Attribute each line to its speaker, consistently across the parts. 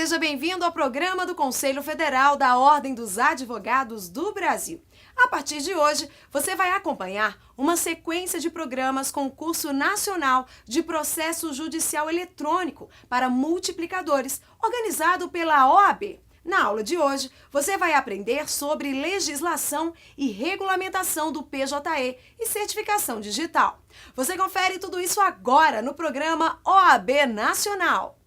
Speaker 1: seja bem-vindo ao programa do Conselho Federal da Ordem dos Advogados do Brasil. A partir de hoje, você vai acompanhar uma sequência de programas com o curso nacional de processo judicial eletrônico para multiplicadores, organizado pela OAB. Na aula de hoje, você vai aprender sobre legislação e regulamentação do PJE e certificação digital. Você confere tudo isso agora no programa OAB Nacional.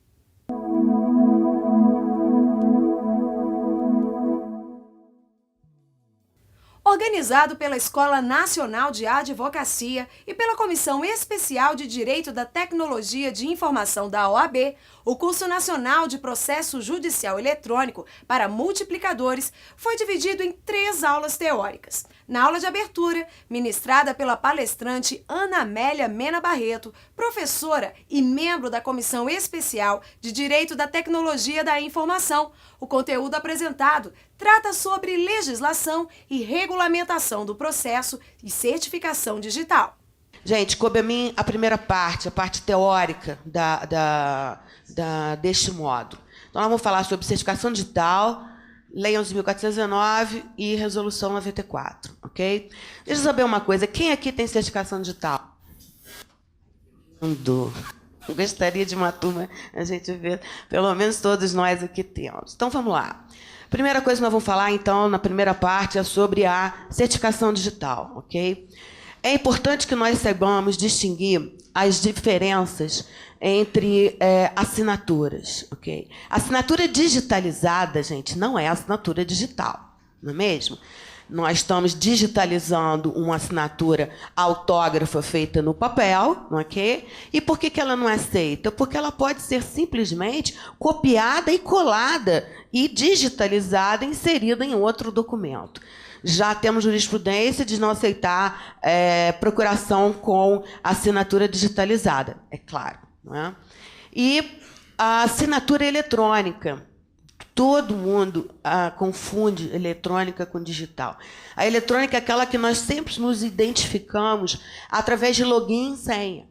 Speaker 1: Organizado pela Escola Nacional de Advocacia e pela Comissão Especial de Direito da Tecnologia de Informação da OAB, o curso nacional de processo judicial eletrônico para multiplicadores foi dividido em 3 aulas teóricas. Na aula de abertura, ministrada pela palestrante Ana Amélia Mena Barreto, professora e membro da Comissão Especial de Direito da Tecnologia da Informação, o conteúdo apresentado trata sobre legislação e regulamentação do processo e certificação digital.
Speaker 2: Gente, coube a mim a primeira parte, a parte teórica deste módulo. Então, nós vamos falar sobre certificação digital, Lei 11.419 e Resolução 94, ok? Deixa eu saber uma coisa, quem aqui tem certificação digital? Eu gostaria de uma turma, a gente ver, pelo menos todos nós aqui temos. Então, vamos lá. A primeira coisa que nós vamos falar, então, na primeira parte, é sobre a certificação digital, ok? É importante que nós saibamos distinguir as diferenças entre assinaturas, ok? Assinatura digitalizada, gente, não é assinatura digital, não é mesmo? Nós estamos digitalizando uma assinatura autógrafa feita no papel, ok? E por que ela não é aceita? Porque ela pode ser simplesmente copiada e colada e digitalizada, inserida em outro documento. Já temos jurisprudência de não aceitar procuração com assinatura digitalizada, é claro. Não é? E a assinatura eletrônica. Todo mundo confunde eletrônica com digital. A eletrônica é aquela que nós sempre nos identificamos através de login e senha.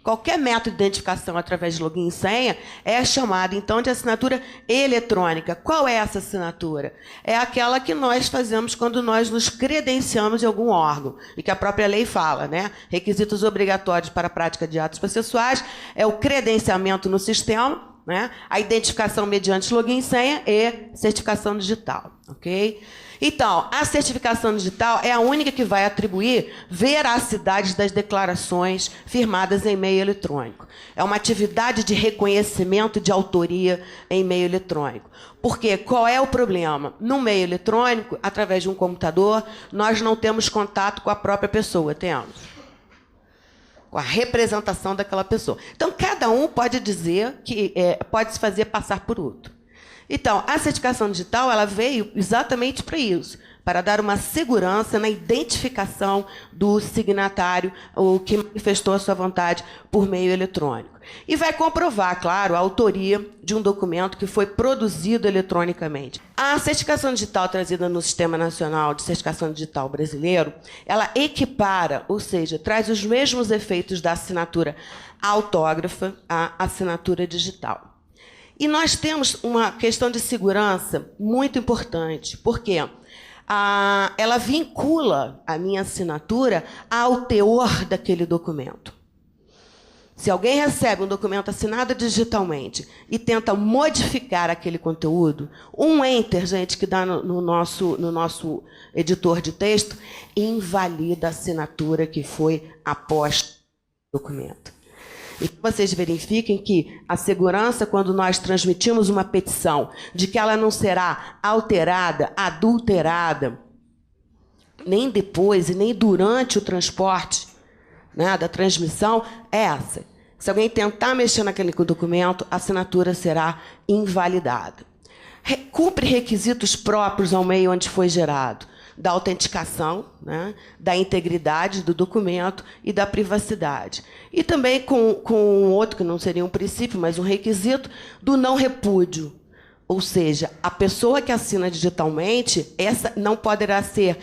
Speaker 2: Qualquer método de identificação através de login e senha é chamada, então, de assinatura eletrônica. Qual é essa assinatura? É aquela que nós fazemos quando nós nos credenciamos em algum órgão, e que a própria lei fala, né? Requisitos obrigatórios para a prática de atos processuais é o credenciamento no sistema, né? A identificação mediante login e senha e certificação digital, ok? Então, a certificação digital é a única que vai atribuir veracidade das declarações firmadas em meio eletrônico. É uma atividade de reconhecimento de autoria em meio eletrônico. Porque qual é o problema? No meio eletrônico, através de um computador, nós não temos contato com a própria pessoa, temos? Com a representação daquela pessoa. Então, cada um pode dizer que pode se fazer passar por outro. Então, a certificação digital ela veio exatamente para isso, para dar uma segurança na identificação do signatário, o que manifestou a sua vontade por meio eletrônico. E vai comprovar, claro, a autoria de um documento que foi produzido eletronicamente. A certificação digital trazida no Sistema Nacional de Certificação Digital Brasileiro, ela equipara, ou seja, traz os mesmos efeitos da assinatura autógrafa à assinatura digital. E nós temos uma questão de segurança muito importante, porque ela vincula a minha assinatura ao teor daquele documento. Se alguém recebe um documento assinado digitalmente e tenta modificar aquele conteúdo, um enter, gente, que dá no nosso editor de texto, invalida a assinatura que foi aposta no documento. E vocês verifiquem que a segurança, quando nós transmitimos uma petição de que ela não será alterada, adulterada, nem depois e nem durante o transporte, né, da transmissão, é essa. Se alguém tentar mexer naquele documento, a assinatura será invalidada. Cumpre requisitos próprios ao meio onde foi gerado, da autenticação, né, da integridade do documento e da privacidade. E também com outro, que não seria um princípio, mas um requisito, do não repúdio. Ou seja, a pessoa que assina digitalmente, essa não poderá ser,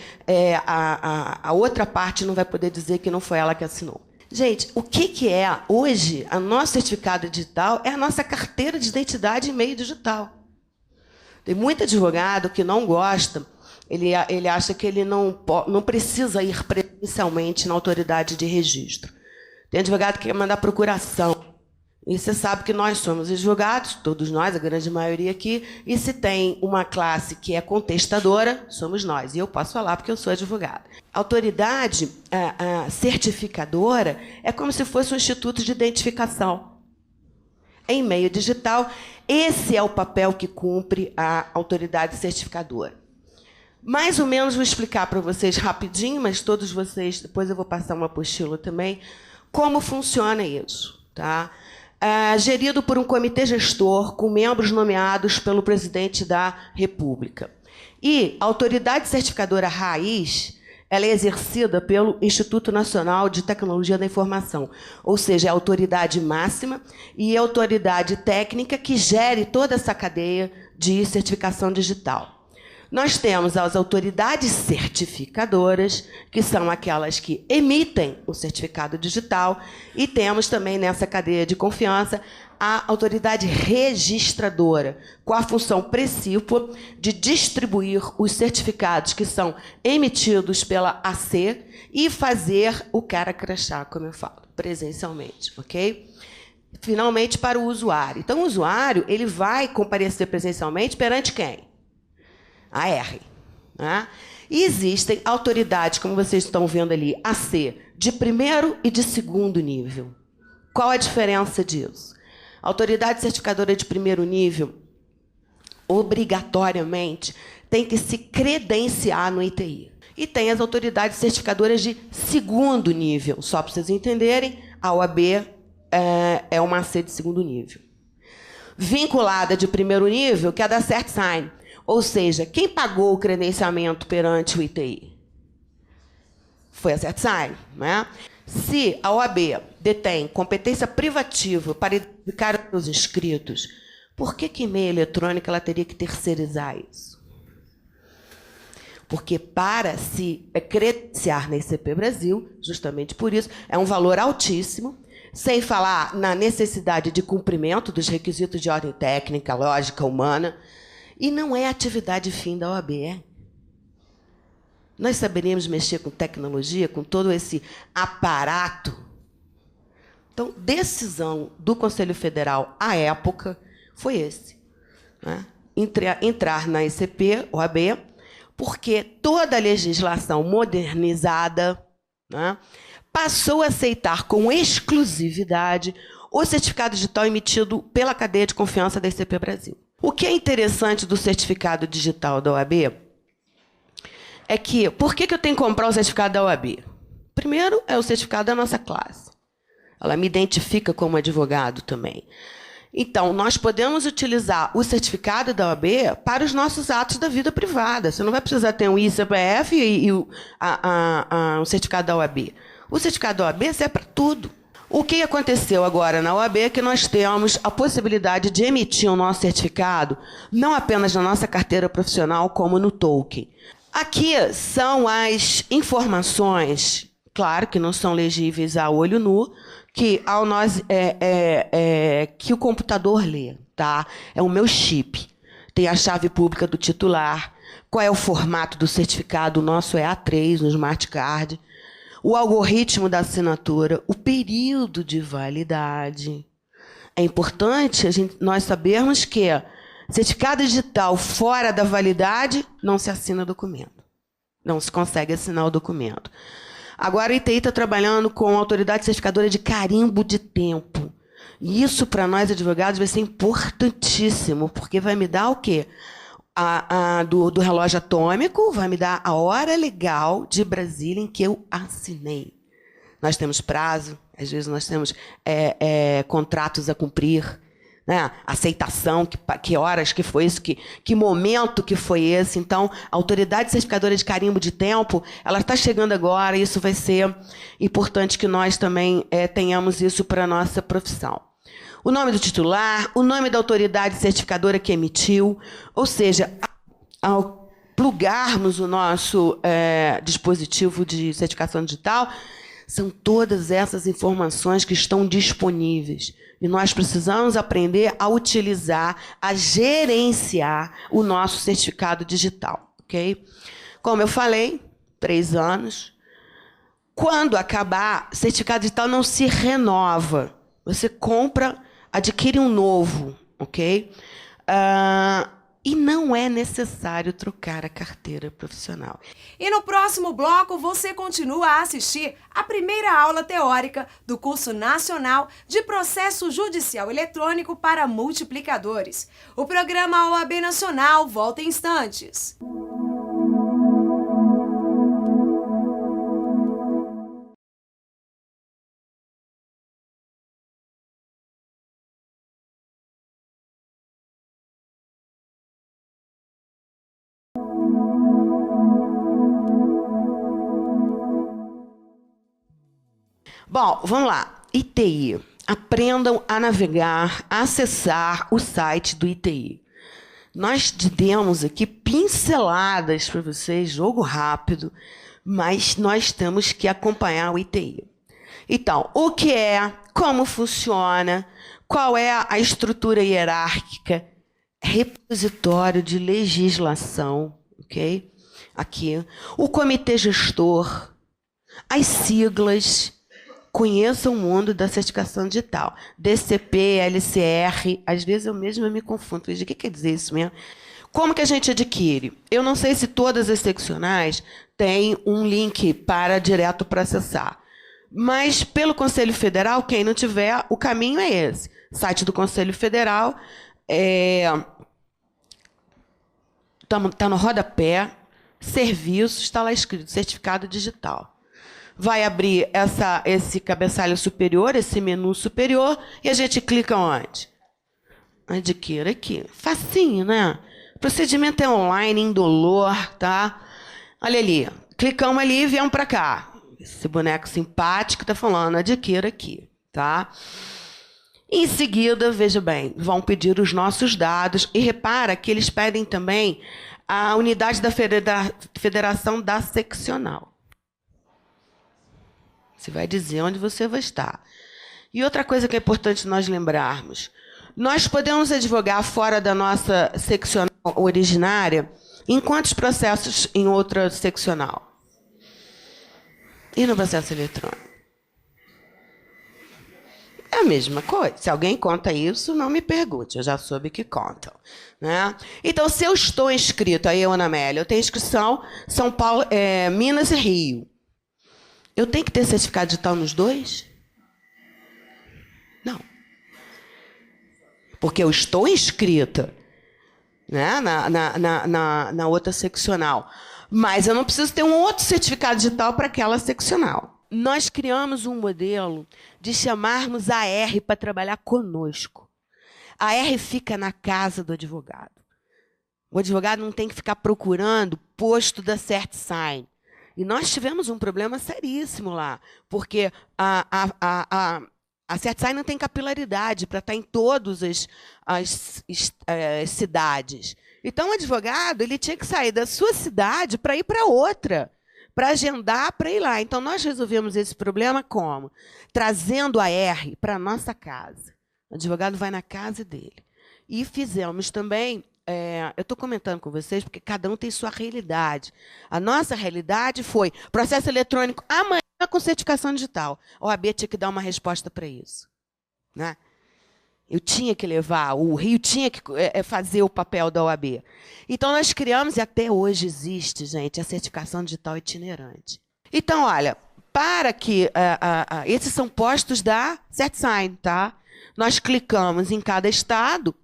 Speaker 2: a outra parte não vai poder dizer que não foi ela que assinou. Gente, o que é hoje a nosso certificado digital? É a nossa carteira de identidade em meio digital. Tem muito advogado que não gosta, ele acha que ele não precisa ir presencialmente na autoridade de registro. Tem advogado que quer mandar procuração. E você sabe que nós somos advogados, todos nós, a grande maioria aqui, e se tem uma classe que é contestadora, somos nós. E eu posso falar porque eu sou advogada. A autoridade certificadora é como se fosse um instituto de identificação. Em meio digital, esse é o papel que cumpre a autoridade certificadora. Mais ou menos vou explicar para vocês rapidinho, mas todos vocês, depois eu vou passar uma apostila também, como funciona isso, tá? Gerido por um comitê gestor com membros nomeados pelo presidente da República. E a autoridade certificadora raiz, ela é exercida pelo Instituto Nacional de Tecnologia da Informação, ou seja, é a autoridade máxima e a autoridade técnica que gere toda essa cadeia de certificação digital. Nós temos as autoridades certificadoras, que são aquelas que emitem o certificado digital, e temos também nessa cadeia de confiança a autoridade registradora, com a função precípua de distribuir os certificados que são emitidos pela AC e fazer o cara crachá, como eu falo, presencialmente, ok? Finalmente, para o usuário. Então, o usuário ele vai comparecer presencialmente perante quem? A R. Né? E existem autoridades, como vocês estão vendo ali, AC, de primeiro e de segundo nível. Qual a diferença disso? A autoridade certificadora de primeiro nível, obrigatoriamente, tem que se credenciar no ITI. E tem as autoridades certificadoras de segundo nível. Só para vocês entenderem, a OAB é uma AC de segundo nível. Vinculada de primeiro nível, que é a da CertSign. Ou seja, quem pagou o credenciamento perante o ITI? Foi a CertSign. Né? Se a OAB detém competência privativa para identificar os inscritos, por que e-mail eletrônico ela teria que terceirizar isso? Porque para se credenciar na ICP Brasil, justamente por isso, é um valor altíssimo, sem falar na necessidade de cumprimento dos requisitos de ordem técnica, lógica, humana. E não é atividade fim da OAB. Nós saberíamos mexer com tecnologia, com todo esse aparato. Então, decisão do Conselho Federal, à época, foi esse. Né? Entrar na ICP, OAB, porque toda a legislação modernizada, né, passou a aceitar com exclusividade o certificado digital emitido pela cadeia de confiança da ICP Brasil. O que é interessante do certificado digital da OAB é que, por que eu tenho que comprar o certificado da OAB? Primeiro, é o certificado da nossa classe. Ela me identifica como advogado também. Então, nós podemos utilizar o certificado da OAB para os nossos atos da vida privada. Você não vai precisar ter um ICPF e um certificado da OAB. O certificado da OAB serve para tudo. O que aconteceu agora na OAB é que nós temos a possibilidade de emitir o nosso certificado não apenas na nossa carteira profissional, como no token. Aqui são as informações, claro que não são legíveis a olho nu, que que o computador lê. Tá? É o meu chip. Tem a chave pública do titular, qual é o formato do certificado, o nosso é A3 no Smart Card. O algoritmo da assinatura, o período de validade. É importante nós sabermos que certificado digital fora da validade não se assina documento. Não se consegue assinar o documento. Agora, o ITI está trabalhando com a autoridade certificadora de carimbo de tempo. E isso, para nós advogados, vai ser importantíssimo, porque vai me dar o quê? Do relógio atômico, vai me dar a hora legal de Brasília em que eu assinei. Nós temos prazo, às vezes nós temos contratos a cumprir, né? Aceitação, que horas que foi isso, que momento que foi esse. Então, a autoridade certificadora de carimbo de tempo, ela está chegando agora, e isso vai ser importante que nós também tenhamos isso para a nossa profissão. O nome do titular, o nome da autoridade certificadora que emitiu, ou seja, ao plugarmos o nosso dispositivo de certificação digital, São todas essas informações que estão disponíveis. E nós precisamos aprender a utilizar, a gerenciar o nosso certificado digital. Ok? Como eu falei, 3 anos. Quando acabar, certificado digital não se renova. Você compra, adquire um novo. Ok? E não é necessário trocar a carteira profissional.
Speaker 1: E no próximo bloco, você continua a assistir a primeira aula teórica do curso nacional de processo judicial eletrônico para multiplicadores. O programa OAB Nacional volta em instantes.
Speaker 2: Bom, vamos lá. ITI. Aprendam a navegar, a acessar o site do ITI. Nós demos aqui pinceladas para vocês, jogo rápido, mas nós temos que acompanhar o ITI. Então, o que é, como funciona, qual é a estrutura hierárquica, repositório de legislação, ok? Aqui. O comitê gestor, as siglas. Conheça o mundo da certificação digital. DCP, LCR, às vezes eu mesma me confundo. O que quer dizer isso mesmo? Como que a gente adquire? Eu não sei se todas as seccionais têm um link direto para acessar. Mas, pelo Conselho Federal, quem não tiver, o caminho é esse. Site do Conselho Federal, tá no rodapé, serviços, está lá escrito, certificado digital. Vai abrir esse cabeçalho superior, esse menu superior, e a gente clica onde? Adquira aqui. Facinho, né? O procedimento é online, indolor, tá? Olha ali. Clicamos ali e viemos para cá. Esse boneco simpático está falando, adquira aqui, tá? Em seguida, veja bem, vão pedir os nossos dados, e repara que eles pedem também a unidade da federação da seccional. Você vai dizer onde você vai estar. E outra coisa que é importante nós lembrarmos. Nós podemos advogar fora da nossa seccional originária em quantos processos em outra seccional? E no processo eletrônico? É a mesma coisa. Se alguém conta isso, não me pergunte. Eu já soube que contam. Né? Então, se eu estou inscrito, aí, Ana Amélia, eu tenho inscrição São Paulo, Minas e Rio. Eu tenho que ter certificado digital nos dois? Não. Porque eu estou inscrita, né, na outra seccional. Mas eu não preciso ter um outro certificado digital para aquela seccional. Nós criamos um modelo de chamarmos a R para trabalhar conosco. A R fica na casa do advogado. O advogado não tem que ficar procurando posto da CertSign. E nós tivemos um problema seríssimo lá, porque a CertSign não tem capilaridade para estar em todas as cidades. Então, o advogado ele tinha que sair da sua cidade para ir para outra, para agendar, para ir lá. Então, nós resolvemos esse problema como? Trazendo a R para a nossa casa. O advogado vai na casa dele. E fizemos também... eu estou comentando com vocês porque cada um tem sua realidade. A nossa realidade foi processo eletrônico amanhã com certificação digital. A OAB tinha que dar uma resposta para isso. Né? Eu tinha que levar, o Rio tinha que fazer o papel da OAB. Então, nós criamos, e até hoje existe, gente, a certificação digital itinerante. Então, olha, para que... esses são postos da CertSign, tá? Nós clicamos em cada estado.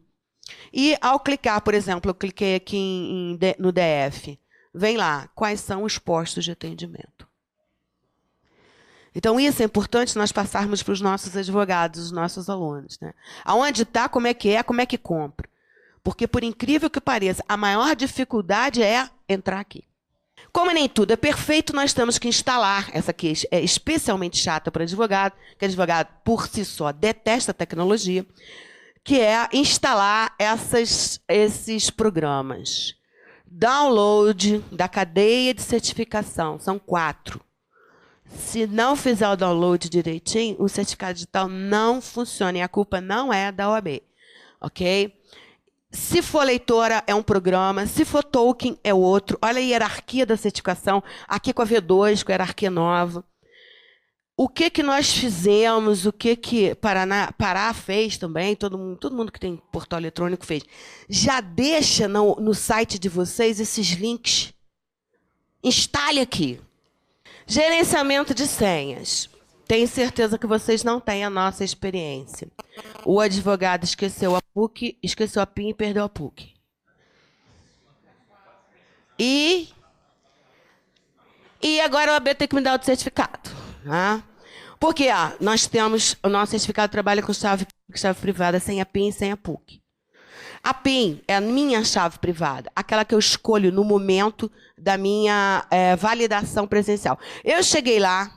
Speaker 2: E, ao clicar, por exemplo, eu cliquei aqui no DF, vem lá, quais são os postos de atendimento. Então, isso é importante nós passarmos para os nossos advogados, os nossos alunos. Né? Aonde está, como é que compra. Porque, por incrível que pareça, a maior dificuldade é entrar aqui. Como nem tudo é perfeito, nós temos que instalar, essa aqui é especialmente chata para advogado, que advogado, por si só, detesta a tecnologia, que é instalar esses programas. Download da cadeia de certificação, são 4. Se não fizer o download direitinho, o certificado digital não funciona. E a culpa não é da OAB. Ok? Se for leitora, é um programa. Se for token, é outro. Olha a hierarquia da certificação. Aqui com a V2, com a hierarquia nova. O que nós fizemos, o que Pará fez também, todo mundo que tem portal eletrônico fez. Já deixa no site de vocês esses links. Instale aqui. Gerenciamento de senhas. Tenho certeza que vocês não têm a nossa experiência. O advogado esqueceu a PUC, esqueceu a PIN e perdeu a PUC. E agora a OAB tem que me dar outro certificado. Né? Porque nós temos, o nosso certificado trabalha com chave privada, sem a PIN e sem a PUC. A PIN é a minha chave privada, aquela que eu escolho no momento da minha validação presencial. Eu cheguei lá,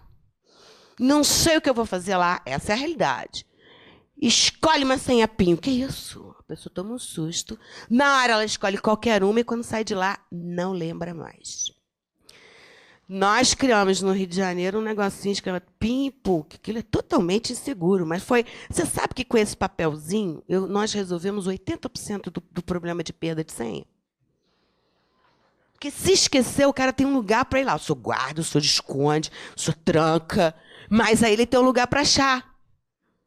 Speaker 2: não sei o que eu vou fazer lá, essa é a realidade. Escolhe uma senha PIN. O que é isso? A pessoa toma um susto. Na hora ela escolhe qualquer uma e quando sai de lá, não lembra mais. Nós criamos no Rio de Janeiro um negocinho chamado PIN e PUC. Aquilo é totalmente inseguro, mas foi... Você sabe que com esse papelzinho, nós resolvemos 80% do problema de perda de senha? Porque se esquecer, o cara tem um lugar para ir lá. O senhor guarda, o senhor esconde, o senhor tranca, mas aí ele tem um lugar para achar.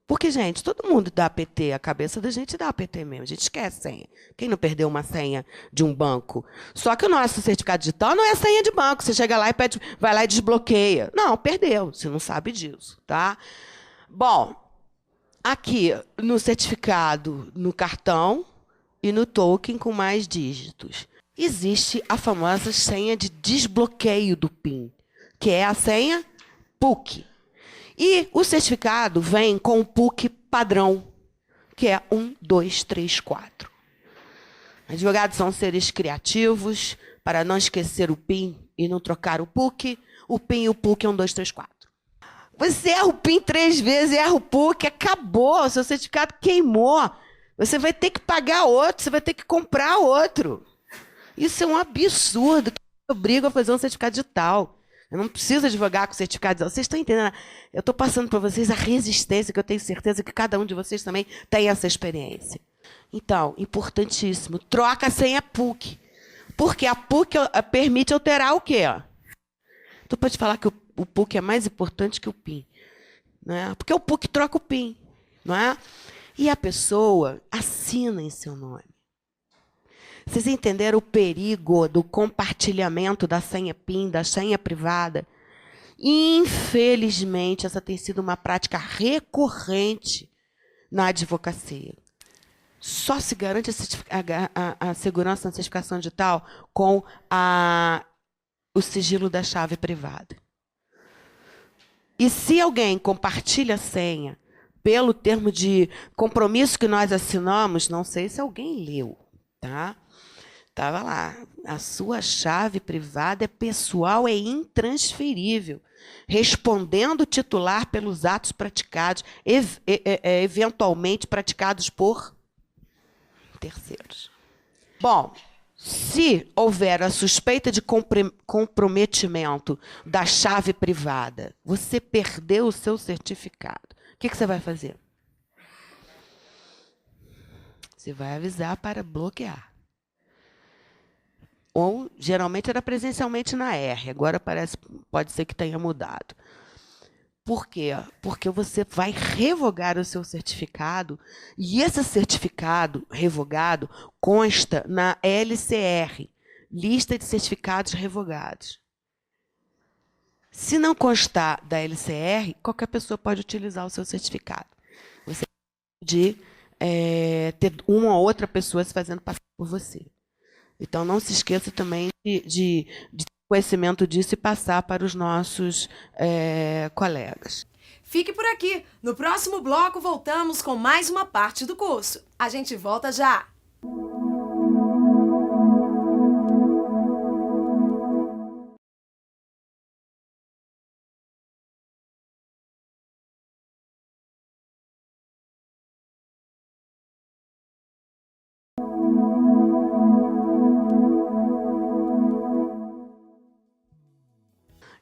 Speaker 2: Porque, gente, todo mundo dá PT, a cabeça da gente dá PT mesmo, a gente esquece senha. Quem não perdeu uma senha de um banco? Só que o nosso certificado digital não é senha de banco, você chega lá e pede, vai lá e desbloqueia. Não, perdeu, você não sabe disso, tá? Bom, aqui no certificado, no cartão e no token com mais dígitos, existe a famosa senha de desbloqueio do PIN, que é a senha PUC. E o certificado vem com o PUC padrão, que é 1, 2, 3, 4. Advogados são seres criativos, para não esquecer o PIN e não trocar o PUC e o PUC é 1, 2, 3, 4. Você erra o PIN 3 vezes, erra o PUC, acabou, seu certificado queimou. Você vai ter que pagar outro, você vai ter que comprar outro. Isso é um absurdo, que obriga a fazer um certificado digital. Eu não preciso advogar com certificado digital. Vocês estão entendendo? Eu estou passando para vocês a resistência, que eu tenho certeza que cada um de vocês também tem essa experiência. Então, importantíssimo, troca a senha PUC. Porque a PUC permite alterar o quê? Tu pode falar que o PUC é mais importante que o PIN. Não é? Porque o PUC troca o PIN. Não é? E a pessoa assina em seu nome. Vocês entenderam o perigo do compartilhamento da senha PIN, da senha privada? Infelizmente, essa tem sido uma prática recorrente na advocacia. Só se garante a segurança na certificação digital com o sigilo da chave privada. E se alguém compartilha a senha pelo termo de compromisso que nós assinamos, não sei se alguém leu, tá? Estava lá. A sua chave privada é pessoal e intransferível, respondendo o titular pelos atos praticados, eventualmente praticados por terceiros. Bom, se houver a suspeita de comprometimento da chave privada, você perdeu o seu certificado. O que você vai fazer? Você vai avisar para bloquear. Ou, geralmente, era presencialmente na R. Agora pode ser que tenha mudado. Por quê? Porque você vai revogar o seu certificado e esse certificado revogado consta na LCR, Lista de Certificados Revogados. Se não constar da LCR, qualquer pessoa pode utilizar o seu certificado. Você pode ter uma ou outra pessoa se fazendo passar por você. Então, não se esqueça também de ter conhecimento disso e passar para os nossos colegas.
Speaker 1: Fique por aqui. No próximo bloco, voltamos com mais uma parte do curso. A gente volta já!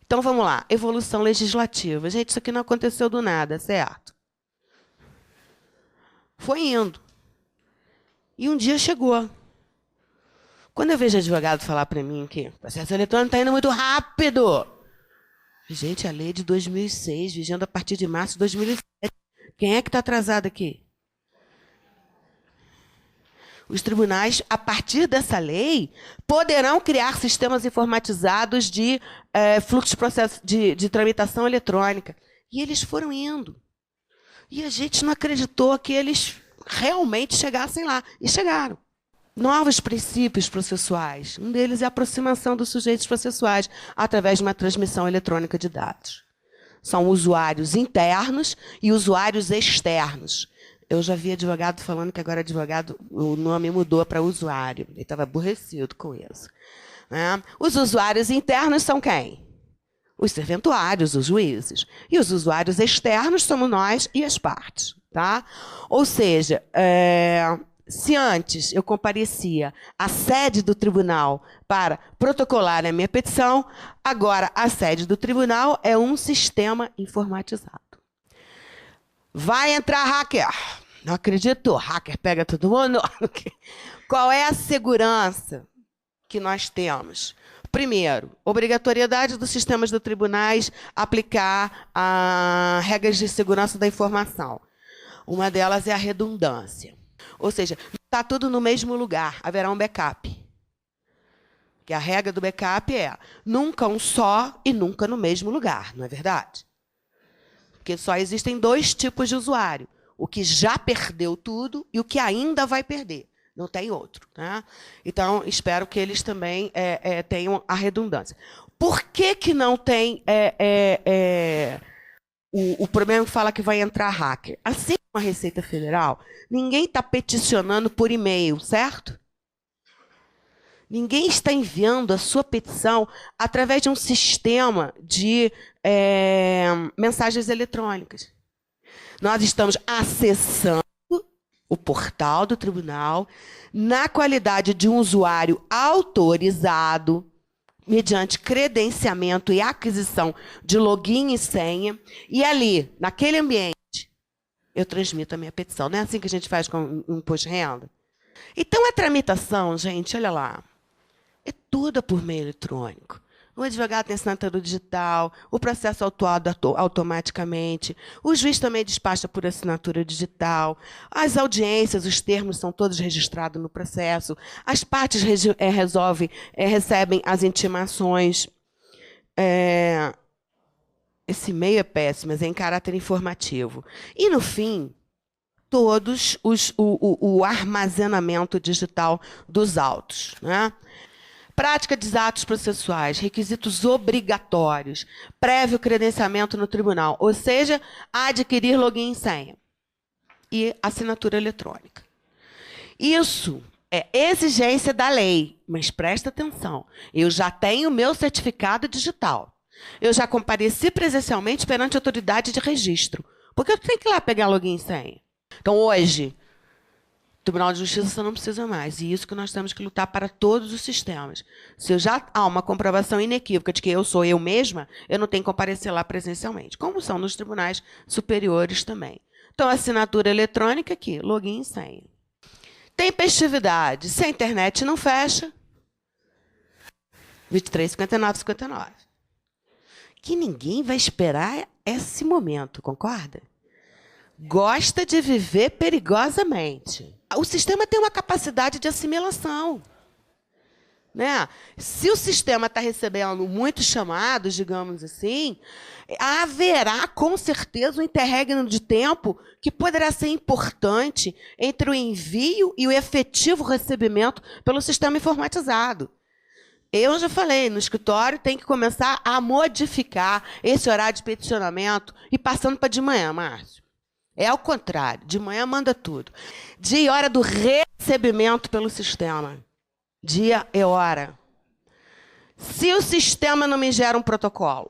Speaker 2: Então, vamos lá. Evolução legislativa. Gente, isso aqui não aconteceu do nada, certo? Foi indo. E um dia chegou. Quando eu vejo advogado falar para mim que o processo eletrônico está indo muito rápido. Gente, a lei de 2006, vigendo a partir de março de 2007. Quem é que está atrasado aqui? Os tribunais, a partir dessa lei, poderão criar sistemas informatizados de fluxo de processo de tramitação eletrônica. E eles foram indo. E a gente não acreditou que eles realmente chegassem lá. E chegaram. Novos princípios processuais. Um deles é a aproximação dos sujeitos processuais através de uma transmissão eletrônica de dados. São usuários internos e usuários externos. Eu já vi advogado falando que agora advogado, o nome mudou para usuário. Ele estava aborrecido com isso. Né? Os usuários internos são quem? Os serventuários, os juízes. E os usuários externos somos nós e as partes. Tá? Ou seja, se antes eu comparecia à sede do tribunal para protocolar a minha petição, agora a sede do tribunal é um sistema informatizado. Vai entrar hacker. Não acredito, hacker pega todo mundo. Qual é a segurança que nós temos? Primeiro, obrigatoriedade dos sistemas dos tribunais aplicar regras de segurança da informação. Uma delas é a redundância. Ou seja, está tudo no mesmo lugar, haverá um backup. Que a regra do backup é nunca um só e nunca no mesmo lugar, não é verdade? Porque só existem dois tipos de usuário. O que já perdeu tudo e o que ainda vai perder. Não tem outro. Né? Então, espero que eles também tenham a redundância. Por que não tem o problema que fala que vai entrar hacker? Assim como a Receita Federal, ninguém está peticionando por e-mail, certo? Ninguém está enviando a sua petição através de um sistema de mensagens eletrônicas. Nós estamos acessando o portal do tribunal na qualidade de um usuário autorizado, mediante credenciamento e aquisição de login e senha, e ali, naquele ambiente, eu transmito a minha petição. Não é assim que a gente faz com o imposto de renda? Então, a tramitação, gente, olha lá, é toda por meio eletrônico. O advogado tem assinatura digital, o processo autuado automaticamente, o juiz também despacha por assinatura digital, as audiências, os termos são todos registrados no processo, as partes recebem as intimações. Esse e-mail é péssimo, mas é em caráter informativo. E, no fim, todos o armazenamento digital dos autos. Né? Prática de atos processuais, requisitos obrigatórios, prévio credenciamento no tribunal, ou seja, adquirir login e senha e assinatura eletrônica. Isso é exigência da lei, mas presta atenção, eu já tenho meu certificado digital, eu já compareci presencialmente perante a autoridade de registro, porque eu tenho que ir lá pegar login e senha. Então, hoje, Tribunal de Justiça você não precisa mais. E isso que nós temos que lutar para todos os sistemas. Se já há uma comprovação inequívoca de que eu sou eu mesma, eu não tenho que comparecer lá presencialmente. Como são nos tribunais superiores também. Então, assinatura eletrônica aqui, login e senha. Tempestividade. Se a internet não fecha, 23,59,59. Que ninguém vai esperar esse momento, concorda? Gosta de viver perigosamente. O sistema tem uma capacidade de assimilação. Né? Se o sistema está recebendo muitos chamados, digamos assim, haverá, com certeza, um interregno de tempo que poderá ser importante entre o envio e o efetivo recebimento pelo sistema informatizado. Eu já falei, no escritório tem que começar a modificar esse horário de peticionamento e passando para de manhã, Márcio. É ao contrário, de manhã manda tudo. Dia e hora do recebimento pelo sistema. Dia e hora. Se o sistema não me gera um protocolo,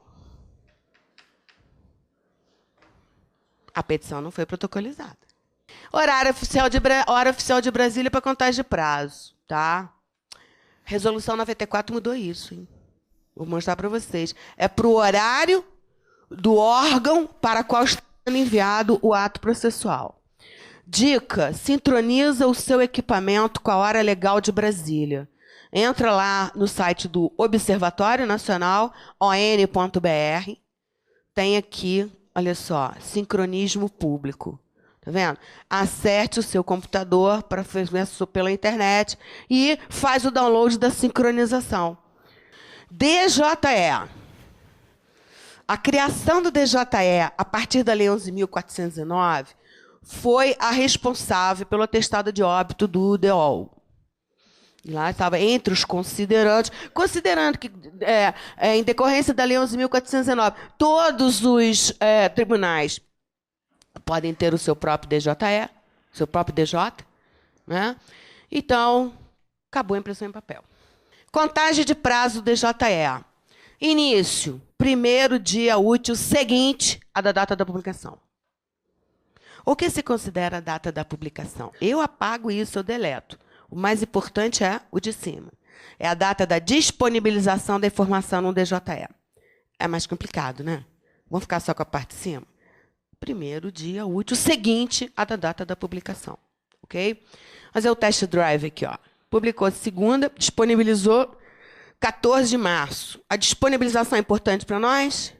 Speaker 2: a petição não foi protocolizada. Hora oficial de Brasília para contagem de prazo. Tá? Resolução 94 mudou isso. Hein? Vou mostrar para vocês. É para o horário do órgão para qual está sendo enviado o ato processual. Dica: sincroniza o seu equipamento com a hora legal de Brasília. Entra lá no site do Observatório Nacional, on.br. Tem aqui, olha só, sincronismo público. Tá vendo? Acerte o seu computador para fazer pela internet e faz o download da sincronização. DJE. A criação do DJE, a partir da Lei 11.409, foi a responsável pelo atestado de óbito do DOL. Lá estava entre os considerandos, considerando que, em decorrência da Lei 11.409, todos os tribunais podem ter o seu próprio DJE, seu próprio DJ, né? Então, acabou a impressão em papel. Contagem de prazo do DJE. Início, primeiro dia útil seguinte à da data da publicação. O que se considera a data da publicação? Eu apago isso, eu deleto. O mais importante é o de cima. É a data da disponibilização da informação no DJE. É mais complicado, né? Vamos ficar só com a parte de cima? Primeiro dia útil seguinte à da data da publicação. Ok? Fazer o test drive aqui, ó. Publicou segunda, disponibilizou 14 de março. A disponibilização é importante para nós?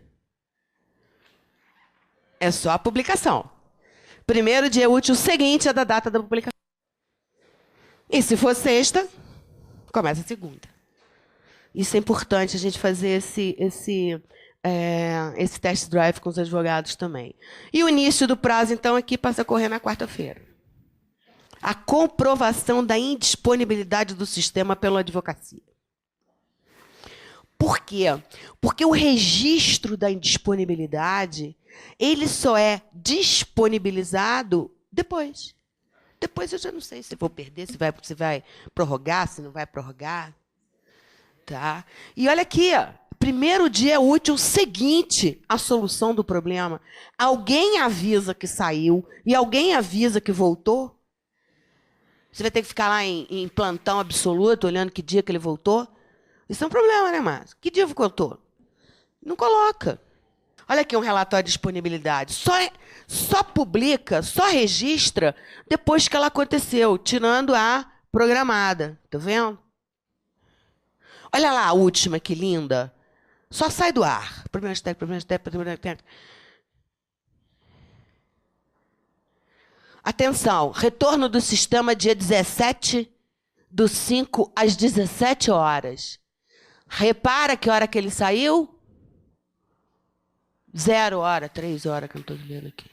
Speaker 2: É só a publicação. Primeiro dia útil seguinte à da data da publicação. E se for sexta, começa a segunda. Isso é importante a gente fazer esse test drive com os advogados também. E o início do prazo, então, aqui passa a correr na quarta-feira. A comprovação da indisponibilidade do sistema pela advocacia. Por quê? Porque o registro da indisponibilidade, ele só é disponibilizado depois. Depois eu já não sei se vou perder, se vai prorrogar, se não vai prorrogar. Tá? E olha aqui, ó, primeiro dia útil seguinte à solução do problema. Alguém avisa que saiu e alguém avisa que voltou? Você vai ter que ficar lá em plantão absoluto, olhando que dia que ele voltou? Isso é um problema, né, Márcio? Que dia voltou? Não coloca. Olha aqui um relatório de disponibilidade. Só publica, só registra depois que ela aconteceu, tirando a programada. Tá vendo? Olha lá a última, que linda. Só sai do ar. Problema técnico. Atenção, retorno do sistema dia 17/5 às 17 horas. Repara que hora que ele saiu? 0 hora, 3 horas que eu não estou vendo aqui.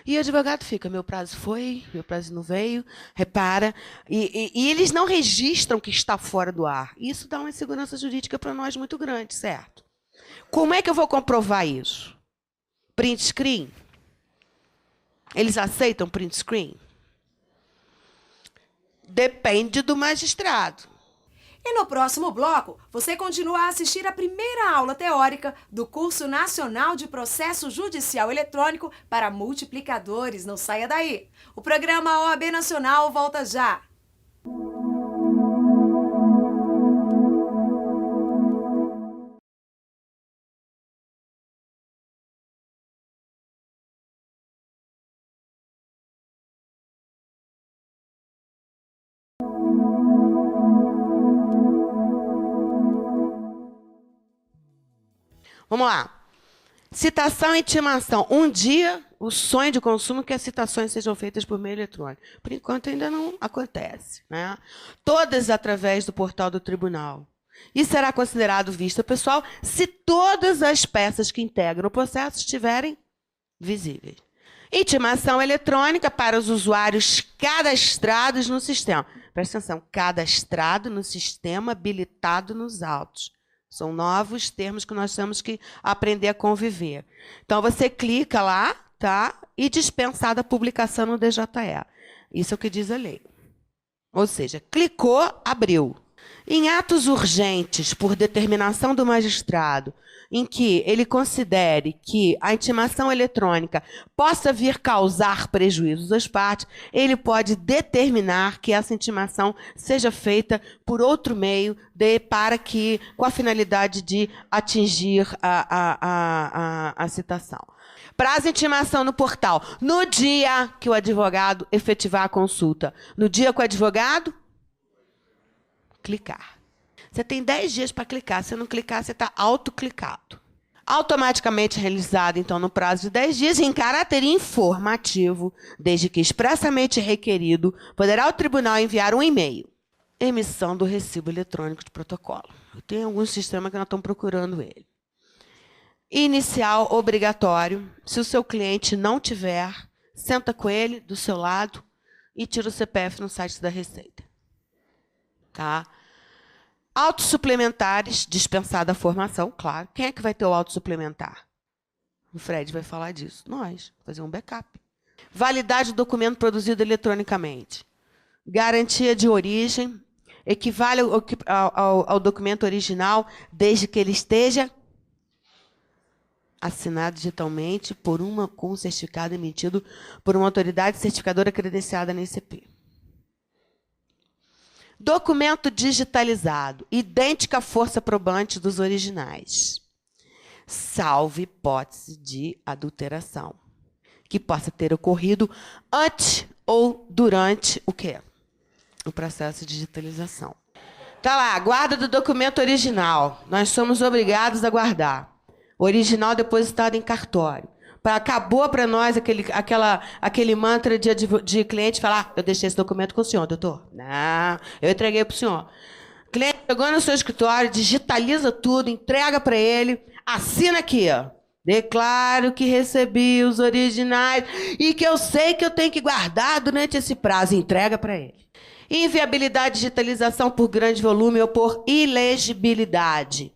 Speaker 2: E o advogado fica, meu prazo foi, meu prazo não veio, repara. E eles não registram que está fora do ar. Isso dá uma insegurança jurídica para nós muito grande, certo? Como é que eu vou comprovar isso? Print screen? Eles aceitam print screen? Depende do magistrado.
Speaker 1: E no próximo bloco, você continua a assistir a primeira aula teórica do Curso Nacional de Processo Judicial Eletrônico para Multiplicadores. Não saia daí. O programa OAB Nacional volta já.
Speaker 2: Vamos lá. Citação e intimação. Um dia, o sonho de consumo é que as citações sejam feitas por meio eletrônico. Por enquanto, ainda não acontece, né? Todas através do portal do tribunal. E será considerado vista pessoal se todas as peças que integram o processo estiverem visíveis. Intimação eletrônica para os usuários cadastrados no sistema. Presta atenção, cadastrado no sistema habilitado nos autos. São novos termos que nós temos que aprender a conviver. Então, você clica lá, tá? E dispensada a publicação no DJE. Isso é o que diz a lei. Ou seja, clicou, abriu. Em atos urgentes, por determinação do magistrado, em que ele considere que a intimação eletrônica possa vir causar prejuízos às partes, ele pode determinar que essa intimação seja feita por outro meio para que, com a finalidade de atingir a citação. Prazo de intimação no portal. No dia que o advogado efetivar a consulta. No dia que o advogado clicar. Você tem 10 dias para clicar. Se não clicar, você está autoclicado. Automaticamente realizado, então, no prazo de 10 dias, em caráter informativo, desde que expressamente requerido, poderá o tribunal enviar um e-mail. Emissão do recibo eletrônico de protocolo. Tem algum sistema que nós estamos procurando ele. Inicial obrigatório. Se o seu cliente não tiver, senta com ele do seu lado e tira o CPF no site da Receita. Tá? Autos suplementares, dispensada a formação, claro. Quem é que vai ter o auto suplementar? O Fred vai falar disso. Nós, fazer um backup. Validade do documento produzido eletronicamente. Garantia de origem, equivale ao documento original, desde que ele esteja assinado digitalmente com um certificado emitido por uma autoridade certificadora credenciada na ICP. Documento digitalizado, idêntica à força probante dos originais, salvo hipótese de adulteração, que possa ter ocorrido antes ou durante o quê? O processo de digitalização. Tá lá, guarda do documento original. Nós somos obrigados a guardar. Original depositado em cartório. Acabou para nós aquele mantra de cliente falar: eu deixei esse documento com o senhor, doutor. Não, eu entreguei para o senhor. O cliente chegou no seu escritório, digitaliza tudo, entrega para ele, assina aqui, ó. Declaro que recebi os originais e que eu sei que eu tenho que guardar durante esse prazo. Entrega para ele. Inviabilidade de digitalização por grande volume ou por ilegibilidade.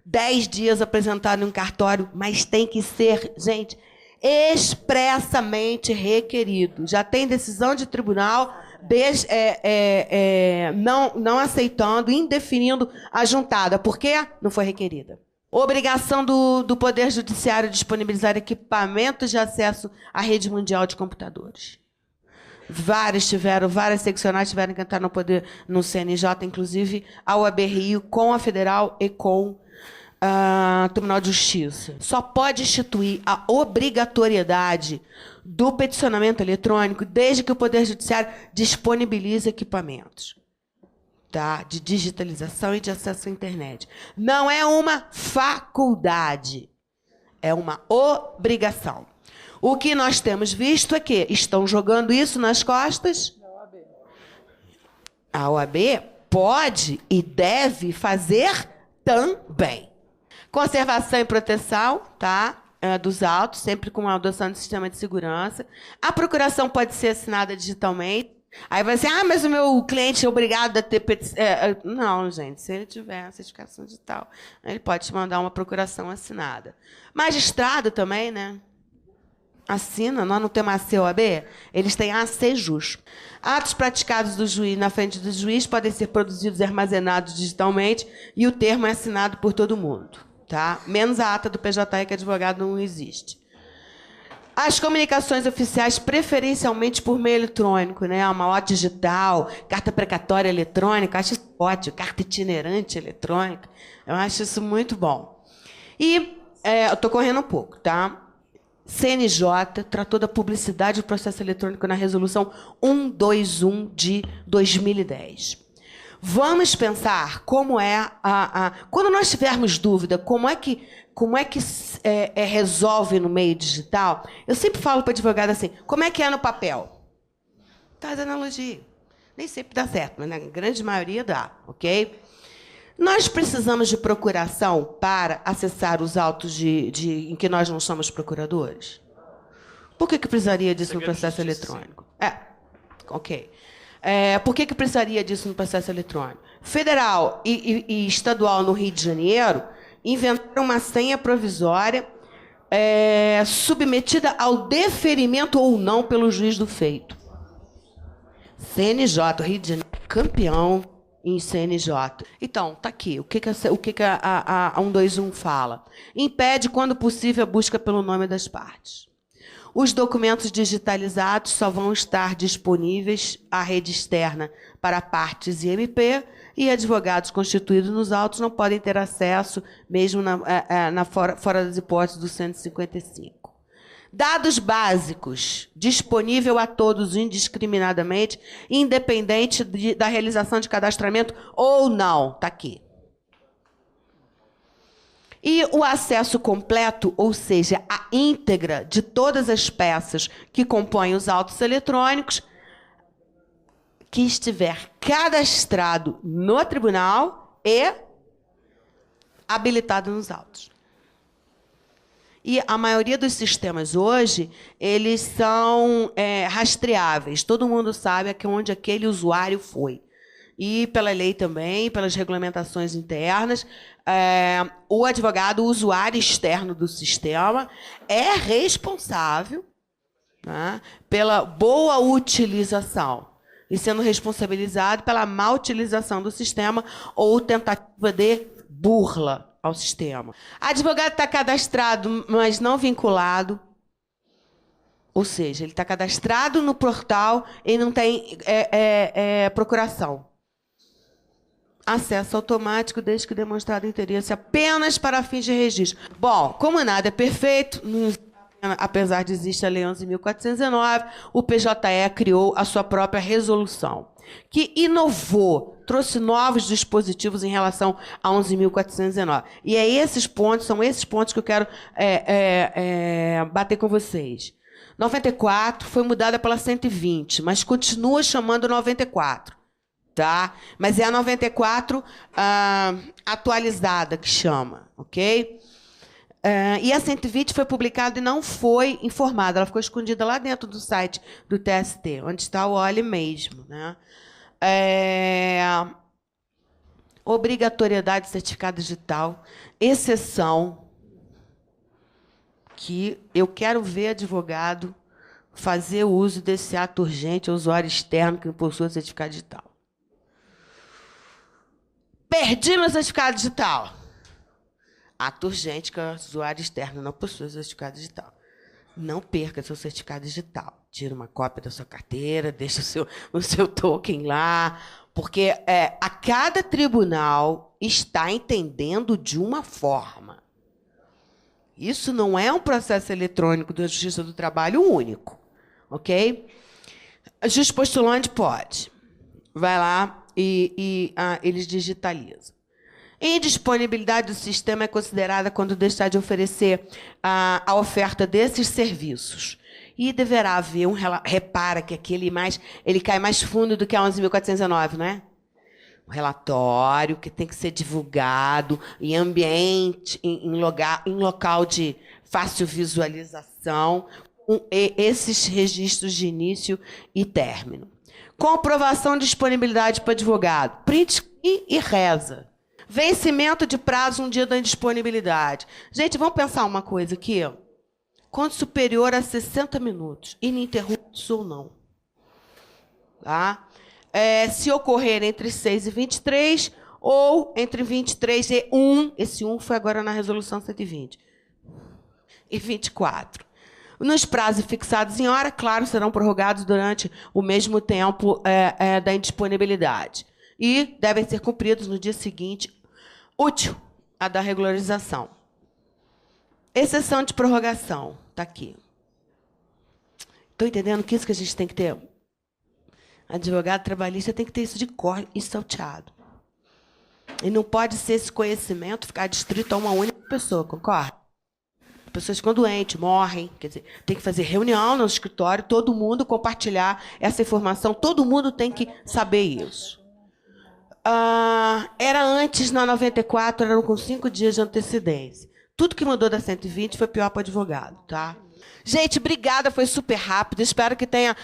Speaker 2: 10 dias apresentado em um cartório, mas tem que ser, gente, expressamente requerido. Já tem decisão de tribunal não aceitando, indefinindo a juntada. Por quê? Não foi requerida. Obrigação do Poder Judiciário disponibilizar equipamentos de acesso à rede mundial de computadores. Várias seccionais tiveram que entrar no CNJ, inclusive a OAB Rio, com a Federal e com Tribunal de Justiça. Só pode instituir a obrigatoriedade do peticionamento eletrônico desde que o Poder Judiciário disponibilize equipamentos, tá? De digitalização e de acesso à internet. Não é uma faculdade, é uma obrigação. O que nós temos visto é que estão jogando isso nas costas. A OAB pode e deve fazer também. Conservação e proteção, tá? Dos autos, sempre com a adoção do sistema de segurança. A procuração pode ser assinada digitalmente. Aí vai ser, mas o meu cliente é obrigado a ter... Não, gente, se ele tiver a certificação digital, ele pode te mandar uma procuração assinada. Magistrado também, né? Assina, nós não temos ACOAB, eles têm ACJus. Atos praticados do juiz na frente do juiz podem ser produzidos e armazenados digitalmente e o termo é assinado por todo mundo. Tá? Menos a ata do PJE, que advogado não existe. As comunicações oficiais, preferencialmente por meio eletrônico, né? Uma OT digital, carta precatória eletrônica, acho isso ótimo, carta itinerante eletrônica, eu acho isso muito bom. E eu estou correndo um pouco, tá? CNJ tratou da publicidade do processo eletrônico na resolução 121 de 2010. Vamos pensar como é quando nós tivermos dúvida, como é que resolve no meio digital. Eu sempre falo para o advogado assim: como é que é no papel? Faz analogia. Nem sempre dá certo, mas na grande maioria dá, ok? Nós precisamos de procuração para acessar os autos em que nós não somos procuradores? Por que precisaria disso no processo eletrônico? Ok. Por que precisaria disso no processo eletrônico? Federal e estadual no Rio de Janeiro inventaram uma senha provisória submetida ao deferimento ou não pelo juiz do feito. CNJ, Rio de Janeiro, campeão. em CNJ. Então, tá aqui. O que a 121 fala? Impede, quando possível, a busca pelo nome das partes. Os documentos digitalizados só vão estar disponíveis à rede externa para partes e MP, e advogados constituídos nos autos não podem ter acesso, mesmo fora das hipóteses do 155. Dados básicos, disponível a todos indiscriminadamente, independente da realização de cadastramento ou não. Está aqui. E o acesso completo, ou seja, a íntegra de todas as peças que compõem os autos eletrônicos, que estiver cadastrado no tribunal e habilitado nos autos. E a maioria dos sistemas hoje, eles são rastreáveis. Todo mundo sabe onde aquele usuário foi. E pela lei também, pelas regulamentações internas, o advogado, o usuário externo do sistema, é responsável, né, pela boa utilização e sendo responsabilizado pela má utilização do sistema ou tentativa de burla ao sistema. Advogado está cadastrado, mas não vinculado. Ou seja, ele está cadastrado no portal e não tem procuração. Acesso automático, desde que demonstrado interesse apenas para fins de registro. Bom, como nada é perfeito, apesar de existir a Lei 11.419, o PJE criou a sua própria resolução, que inovou, trouxe novos dispositivos em relação a 11.419. E são esses pontos que eu quero bater com vocês. 94 foi mudada pela 120, mas continua chamando 94. Tá? Mas é a 94 atualizada que chama, ok? E a 120 foi publicada e não foi informada. Ela ficou escondida lá dentro do site do TST, onde está o OLE mesmo, né? Obrigatoriedade de certificado digital, exceção, que eu quero ver advogado fazer uso desse ato urgente ao usuário externo que possui certificado digital. Perdi meu certificado digital. Ato urgente que o usuário externo não possui certificado digital. Não perca seu certificado digital. Tira uma cópia da sua carteira, deixa o seu token lá, porque a cada tribunal está entendendo de uma forma. Isso não é um processo eletrônico da Justiça do Trabalho único, ok? A juiz postulante pode. Vai lá e eles digitalizam. Indisponibilidade do sistema é considerada quando deixar de oferecer a oferta desses serviços. E deverá haver repara que ele cai mais fundo do que a 11.419, não é? Um relatório que tem que ser divulgado em ambiente, em local de fácil visualização, com esses registros de início e término. Comprovação de disponibilidade para advogado. Print e reza. Vencimento de prazo um dia da indisponibilidade. Gente, vamos pensar uma coisa aqui. Quando superior a 60 minutos, ininterruptos ou não. Tá? Se ocorrer entre 6 e 23, ou entre 23 e 1, esse 1 foi agora na resolução 120, e 24. Nos prazos fixados em hora, claro, serão prorrogados durante o mesmo tempo da indisponibilidade. E devem ser cumpridos no dia seguinte, útil a da regularização. Exceção de prorrogação. Está aqui. Estão entendendo que isso que a gente tem que ter? Advogado trabalhista tem que ter isso de cor e salteado. E não pode ser esse conhecimento ficar distrito a uma única pessoa, concorda? Pessoas ficam doentes, morrem. Quer dizer, tem que fazer reunião no escritório, todo mundo compartilhar essa informação, todo mundo tem que saber isso. Era antes, na 94, eram com 5 dias de antecedência. Tudo que mudou da 120 foi pior para o advogado, tá? Gente, obrigada, foi super rápido. Espero que tenha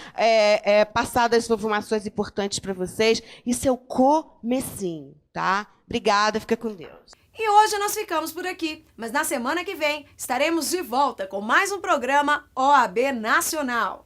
Speaker 2: passado as informações importantes para vocês. Isso é o comecinho, tá? Obrigada, fica com Deus.
Speaker 1: E hoje nós ficamos por aqui, mas na semana que vem estaremos de volta com mais um programa OAB Nacional.